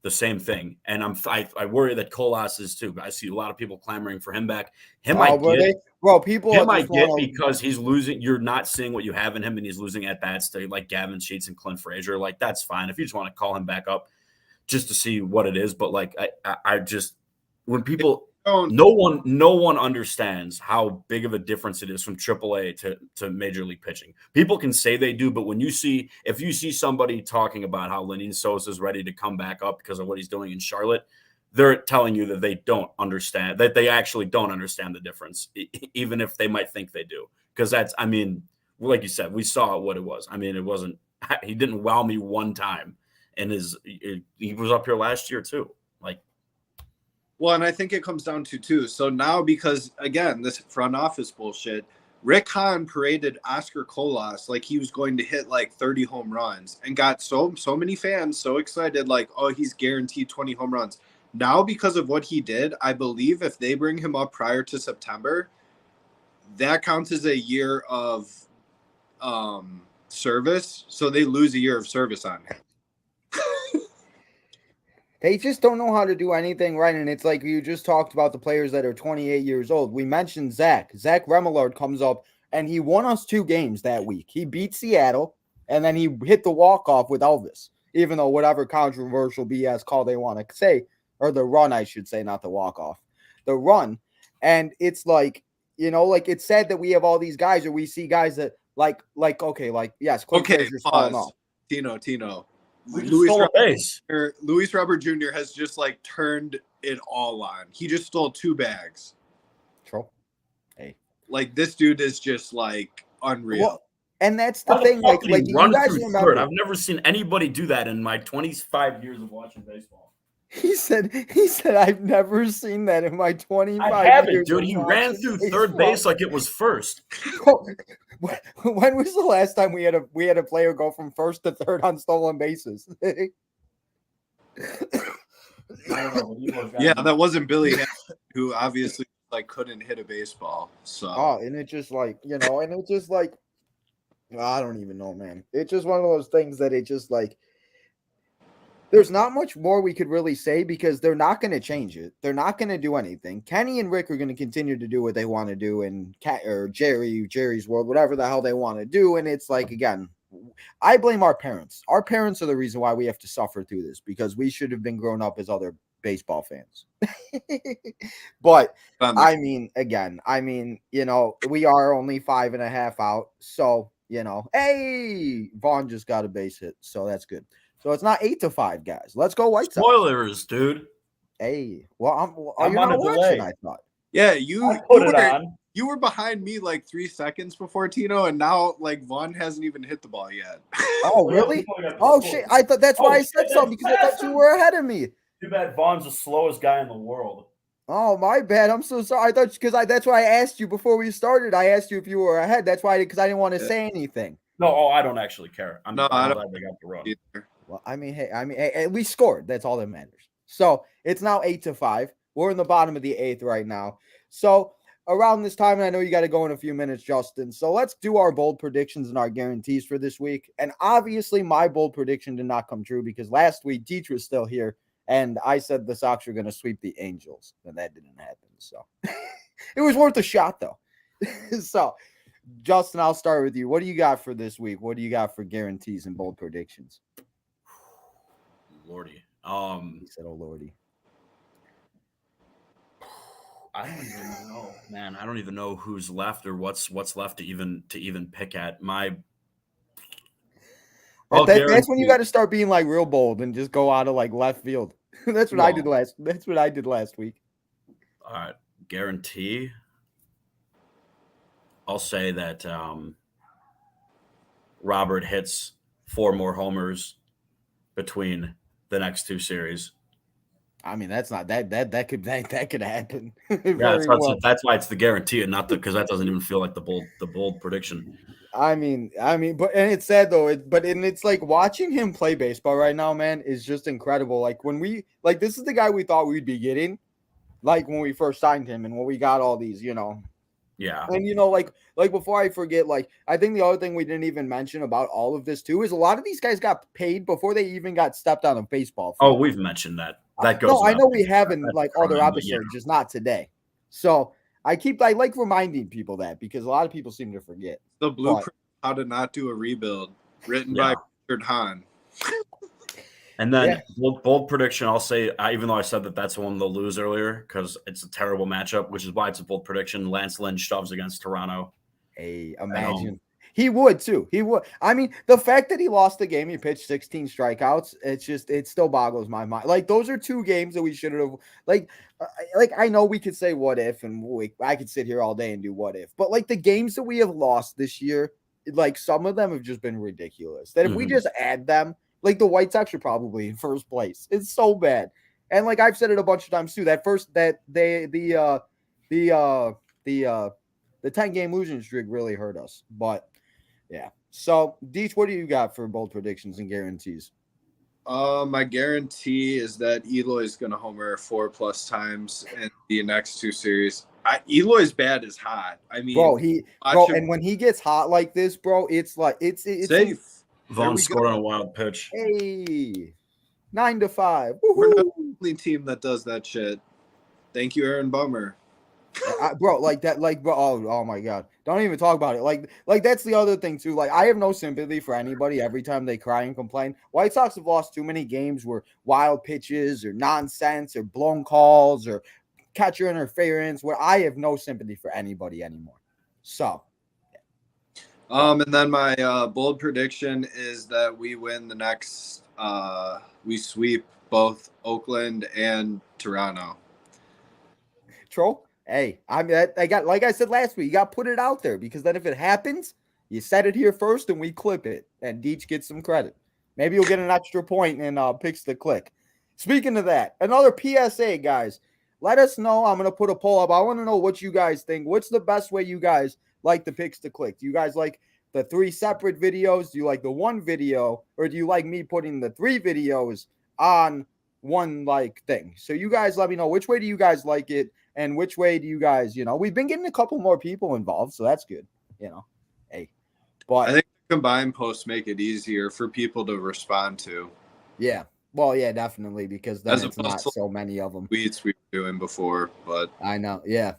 thing, and I worry that Colas is too. I see a lot of people clamoring for him back. Because he's losing. You're not seeing what you have in him, and he's losing at bats to like Gavin Sheets and Clint Frazier. Like, that's fine if you just want to call him back up just to see what it is. But like, I just, when people. No one understands how big of a difference it is from AAA to major league pitching. People can say they do, but if you see somebody talking about how Lenyn Sosa is ready to come back up because of what he's doing in Charlotte, they're telling you that they don't understand, that they actually don't understand the difference, even if they might think they do. Because that's, I mean, like you said, we saw what it was. I mean, he didn't wow me one time, and he was up here last year too. Like. Well, and I think it comes down to two. So now, because again, this front office bullshit, Rick Hahn paraded Oscar Colas like he was going to hit like 30 home runs and got so many fans so excited, like, oh, he's guaranteed 20 home runs. Now, because of what he did, I believe if they bring him up prior to September, that counts as a year of service. So they lose a year of service on him. They just don't know how to do anything right. And it's like you just talked about the players that are 28 years old. We mentioned Zach. Zach Remillard comes up, and he won us 2 games that week. He beat Seattle, and then he hit the walk-off with Elvis, even though whatever controversial BS call they want to say, or the run, I should say, not the walk-off, the run. And it's like, like it's said that we have all these guys, or we see guys that yes, Clint Frazier's falling off. Tino. Luis Robert Jr. has just like turned it all on. He just stole 2 bags. True. Hey, like this dude is just like unreal. Well, and that's the thing. Like you guys remember? I've never seen anybody do that in my 25 years of watching baseball. He said, I've never seen that in my 25 I haven't, years. Dude, he ran through third base like it was first. When was the last time we had a player go from first to third on stolen bases? Yeah, that wasn't Billy, who obviously like couldn't hit a baseball. So and it just like, I don't even know, man. It's just one of those things that it just like, there's not much more we could really say because they're not going to change it. They're not going to do anything. Kenny and Rick are going to continue to do what they want to do, and Jerry's world, whatever the hell they want to do. And it's like, again, I blame our parents. Our parents are the reason why we have to suffer through this, because we should have been grown up as other baseball fans. But I mean, we are only 5.5 out. So, hey, Vaughn just got a base hit. So that's good. So it's not 8-5, guys. Let's go White Sox. Spoilers, dude. Hey, well, I'm you're on not a delay. watching, I thought. Yeah, you were behind me like 3 seconds before Tino, and now like Vaughn hasn't even hit the ball yet. Oh, really? Oh, shit. I thought that's why I said something, because I thought you were ahead of me. Too bad Vaughn's the slowest guy in the world. Oh, my bad. I'm so sorry. I thought that's why I asked you before we started. I asked you if you were ahead. That's why, because I didn't want to say anything. No, I don't actually care. I'm glad they got the run. Either. Well, hey, we scored. That's all that matters. So it's now 8-5. We're in the bottom of the 8th right now. So around this time, and I know you got to go in a few minutes, Justin. So let's do our bold predictions and our guarantees for this week. And obviously, my bold prediction did not come true because last week Deech was still here, and I said the Sox were going to sweep the Angels, and that didn't happen. So it was worth a shot, though. So, Justin, I'll start with you. What do you got for this week? What do you got for guarantees and bold predictions? Lordy. He said, "Oh Lordy." I don't even know, man. I don't even know who's left or what's left to even pick at. That's when you got to start being like real bold and just go out of like left field. That's what I did last week. All right, guarantee. I'll say that Robert hits 4 more homers between the next 2 series. I mean, that's not that could happen. Yeah, that's why it's the guarantee and not because that doesn't even feel like the bold prediction. I mean, but and it's sad though. It's like watching him play baseball right now, man, is just incredible. Like when this is the guy we thought we'd be getting, like when we first signed him and when we got all these, Yeah. And like before I forget, like I think the other thing we didn't even mention about all of this too is a lot of these guys got paid before they even got stepped on a baseball field. Oh, we've mentioned that. That goes. No, I know we haven't like other episodes, just not today. So I like reminding people that because a lot of people seem to forget. The blueprint how to not do a rebuild, written by Richard Hahn. And then bold prediction, I'll say, even though I said that's the one they'll lose earlier because it's a terrible matchup, which is why it's a bold prediction. Lance Lynn shoves against Toronto. Hey, imagine. He would too. He would. I mean, the fact that he lost the game, he pitched 16 strikeouts. It still boggles my mind. Like those are 2 games that we should have. Like I know we could say what if, and I could sit here all day and do what if. But like the games that we have lost this year, like some of them have just been ridiculous. That if we just add them, like the White Sox are probably in first place. It's so bad. And like I've said it a bunch of times too. The 10-game losing streak really hurt us, but. Yeah. So, Deech, what do you got for bold predictions and guarantees? My guarantee is that Eloy's going to homer 4+ times in the next 2 series. Eloy's bat is hot. I mean, bro, and when he gets hot like this, bro, it's like it's safe. Vaughn scored on a wild pitch. Hey, 9-5. We're not Woo-hoo. the only team that does that shit. Thank you, Aaron Bummer. Bro, like that, like, bro, oh my god, don't even talk about it. Like that's the other thing too. Like, I have no sympathy for anybody every time they cry and complain. White Sox have lost too many games where wild pitches or nonsense or blown calls or catcher interference, where I have no sympathy for anybody anymore. So, and then my bold prediction is that we win the next. We sweep both Oakland and Toronto. Troll. Hey, I mean, I got, like I said last week, you got to put it out there, because then if it happens, you said it here first and we clip it, and Deech gets some credit. Maybe you'll get an extra point in picks to click. Speaking of that, another PSA, guys. Let us know. I'm going to put a poll up. I want to know what you guys think. What's the best way you guys like the picks to click? Do you guys like the 3 separate videos? Do you like the 1 video? Or do you like me putting the 3 videos on one like thing? So you guys let me know, which way do you guys like it? And which way do you guys, we've been getting a couple more people involved, so that's good, Hey, but I think the combined posts make it easier for people to respond to. Yeah, well, yeah, definitely, because then it's not so many of them. Tweets we were doing before, but I know, yeah,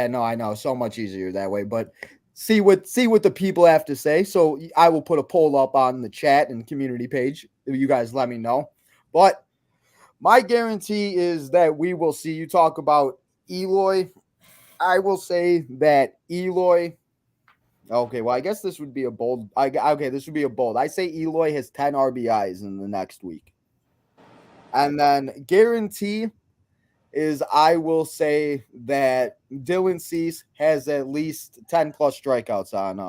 no, I know, so much easier that way. But see what the people have to say. So I will put a poll up on the chat and community page. You guys let me know. But my guarantee is that we will see. You talk about Eloy. I will say that Eloy. Okay, well, I guess this would be a bold. This would be a bold. I say Eloy has 10 RBIs in the next week. And then guarantee is I will say that Dylan Cease has at least 10 plus strikeouts on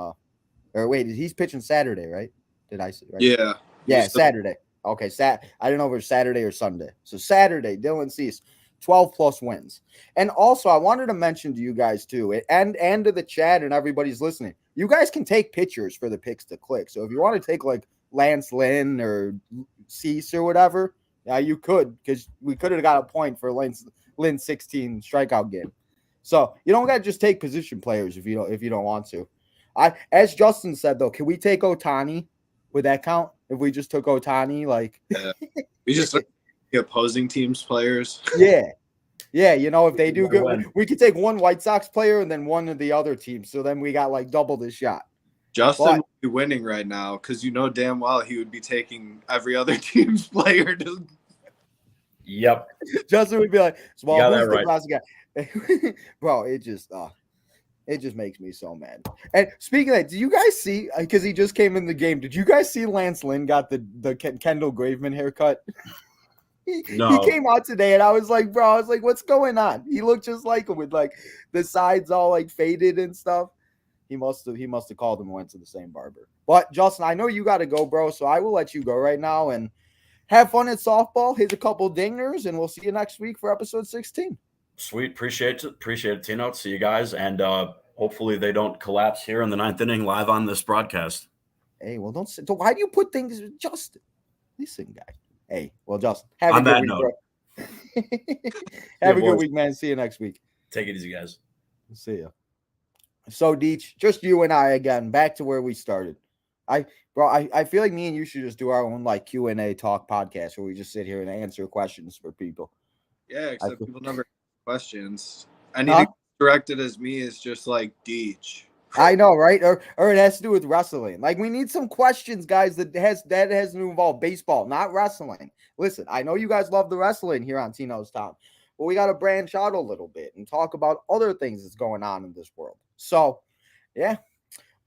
or wait, he's pitching Saturday, right? Did I say right? Yeah. Yeah, Saturday. Okay, I don't know if it's Saturday or Sunday. So Saturday, Dylan Cease, 12 plus wins. And also, I wanted to mention to you guys too, and to the chat and everybody's listening, you guys can take pictures for the picks to click. So if you want to take like Lance Lynn or Cease or whatever, yeah, you could, because we could have got a point for Lynn's 16 strikeout game. So you don't got to just take position players if you don't want to. As Justin said though, can we take Ohtani? Would that count if we just took Ohtani? Like, we just took the opposing team's players. Yeah. If they do good, we could take one White Sox player and then one of the other teams. So then we got like double the shot. Justin would be winning right now, because you know damn well he would be taking every other team's player. Yep. Justin would be like, "Well, who's the right. last guy?" Bro, it just makes me so mad. And speaking of that, do you guys see? Because he just came in the game. Did you guys see Lance Lynn got the Kendall Graveman haircut? No. He came out today, and I was like, what's going on? He looked just like him with like the sides all like faded and stuff. He must have called him and went to the same barber. But Justin, I know you got to go, bro. So I will let you go right now and have fun at softball. Hit a couple dingers, and we'll see you next week for episode 16. Sweet, appreciate it, Tino. See you guys, and hopefully they don't collapse here in the 9th inning live on this broadcast. Hey, well, why do you put things, Justin? Listen, guy. Hey, well, Justin, have a good week, bro. Have a good week, man. See you next week. Take it easy, guys. See ya. So, Deech, just you and I again, back to where we started. I feel like me and you should just do our own like Q&A talk podcast where we just sit here and answer questions for people. Yeah, except people never questions. Anything directed as me is just like Deech. I know, right? Or it has to do with wrestling. Like, we need some questions, guys, that has to involve baseball, not wrestling. Listen, I know you guys love the wrestling here on Tino's Town, but we got to branch out a little bit and talk about other things that's going on in this world. So, yeah.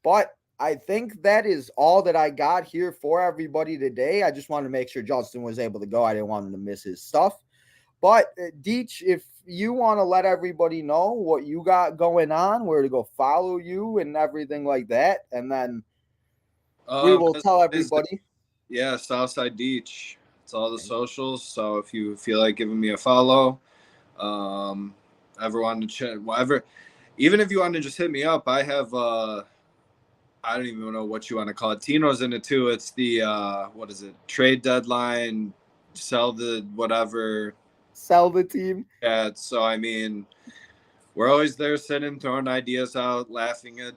But I think that is all that I got here for everybody today. I just wanted to make sure Justin was able to go. I didn't want him to miss his stuff. But, Deech, if you want to let everybody know what you got going on, where to go follow you and everything like that, and then we will tell everybody. Yeah, SouthSide Deech. It's all the socials. So if you feel like giving me a follow, ever wanted to check, whatever, even if you want to just hit me up, I have I don't even know what you want to call it. Tino's in it too. It's the trade deadline sell the whatever. Sell the team. Yeah. So, I mean, we're always there sitting, throwing ideas out, laughing at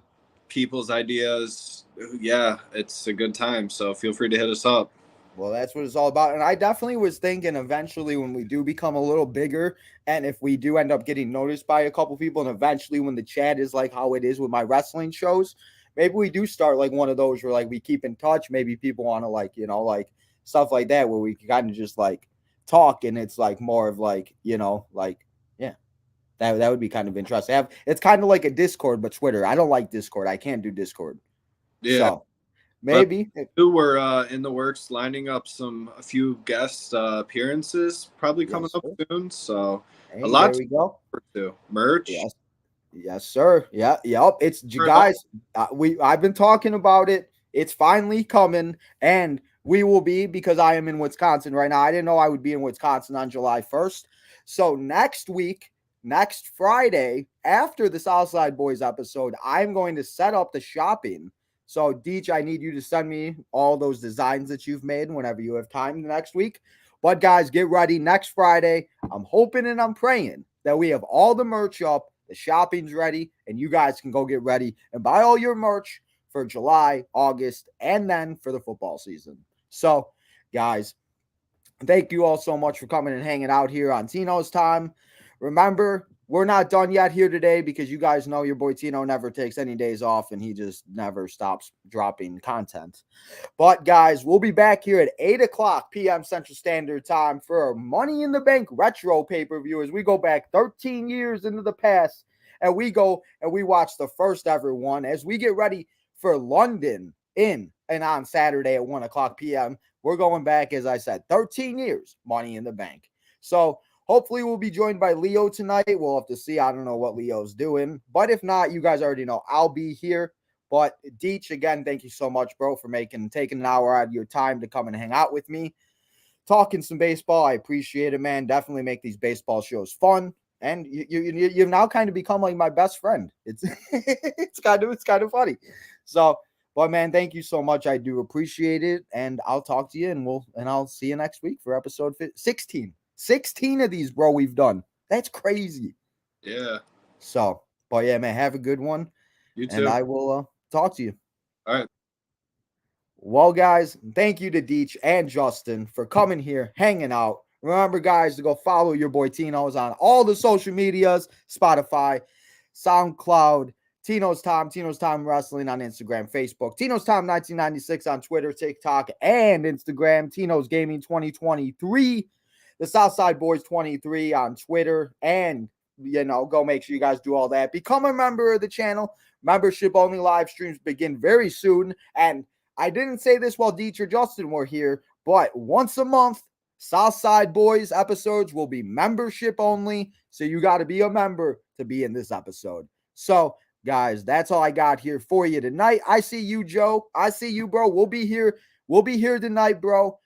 people's ideas. Yeah, it's a good time. So feel free to hit us up. Well, that's what it's all about. And I definitely was thinking eventually when we do become a little bigger, and if we do end up getting noticed by a couple people, and eventually when the chat is like how it is with my wrestling shows, maybe we do start like one of those where like we keep in touch. Maybe people want to like, you know, like stuff like that where we can kind of just like talk, and it's like more of like, you know, like, yeah, that would be kind of interesting. It's kind of like a Discord, but Twitter. I don't like Discord. I can't do Discord. Yeah. So maybe we're in the works lining up a few guest appearances probably coming up soon. So hey, a lot there we go. To merch. Yes, sir. Yeah, yep. It's guys. I've been talking about it. It's finally coming, and we will be, because I am in Wisconsin right now. I didn't know I would be in Wisconsin on July 1st. So next week, next Friday, after the Southside Boys episode, I'm going to set up the shopping. So, Deej, I need you to send me all those designs that you've made whenever you have time next week. But, guys, get ready. Next Friday, I'm hoping and I'm praying that we have all the merch up, the shopping's ready, and you guys can go get ready and buy all your merch for July, August, and then for the football season. So, guys, thank you all so much for coming and hanging out here on Tino's Time. Remember, we're not done yet here today because you guys know your boy Tino never takes any days off and he just never stops dropping content. But, guys, we'll be back here at 8 o'clock p.m. Central Standard Time for a Money in the Bank retro pay-per-view as we go back 13 years into the past, and we go and we watch the first ever one as we get ready for London in and on Saturday at 1 o'clock p.m. We're going back, as I said, 13 years, Money in the Bank. So hopefully we'll be joined by Leo tonight. We'll have to see. I don't know what Leo's doing. But if not, you guys already know I'll be here. But Deech, again, thank you so much, bro, for taking an hour out of your time to come and hang out with me. Talking some baseball. I appreciate it, man. Definitely make these baseball shows fun. And you've now kind of become like my best friend. It's it's kind of funny. So, but man, thank you so much. I do appreciate it. And I'll talk to you and I'll see you next week for episode 16. 16 of these, bro, we've done. That's crazy. Yeah. So, but yeah, man, have a good one. You too. And I will talk to you. All right. Well, guys, thank you to Deech and Justin for coming here, hanging out. Remember, guys, to go follow your boy Tino's on all the social medias, Spotify, SoundCloud, Tino's Time Wrestling on Instagram, Facebook, Tino's Time 1996 on Twitter, TikTok, and Instagram, Tino's Gaming 2023. The Southside Boys 23 on Twitter, and, you know, go make sure you guys do all that. Become a member of the channel. Membership only live streams begin very soon. And I didn't say this while Deech or Justin were here, but once a month, Southside Boys episodes will be membership only. So you got to be a member to be in this episode. So, guys, that's all I got here for you tonight. I see you, Joe. I see you, bro. We'll be here. We'll be here tonight, bro.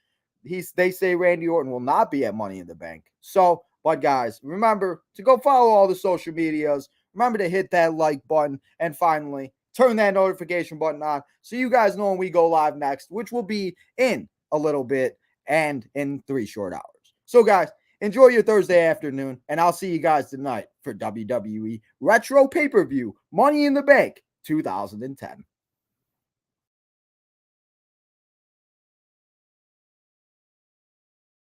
They say Randy Orton will not be at Money in the Bank. So, but guys, remember to go follow all the social medias. Remember to hit that like button. And finally, turn that notification button on so you guys know when we go live next, which will be in a little bit and in 3 short hours. So, guys, enjoy your Thursday afternoon, and I'll see you guys tonight for WWE Retro Pay-Per-View Money in the Bank 2010.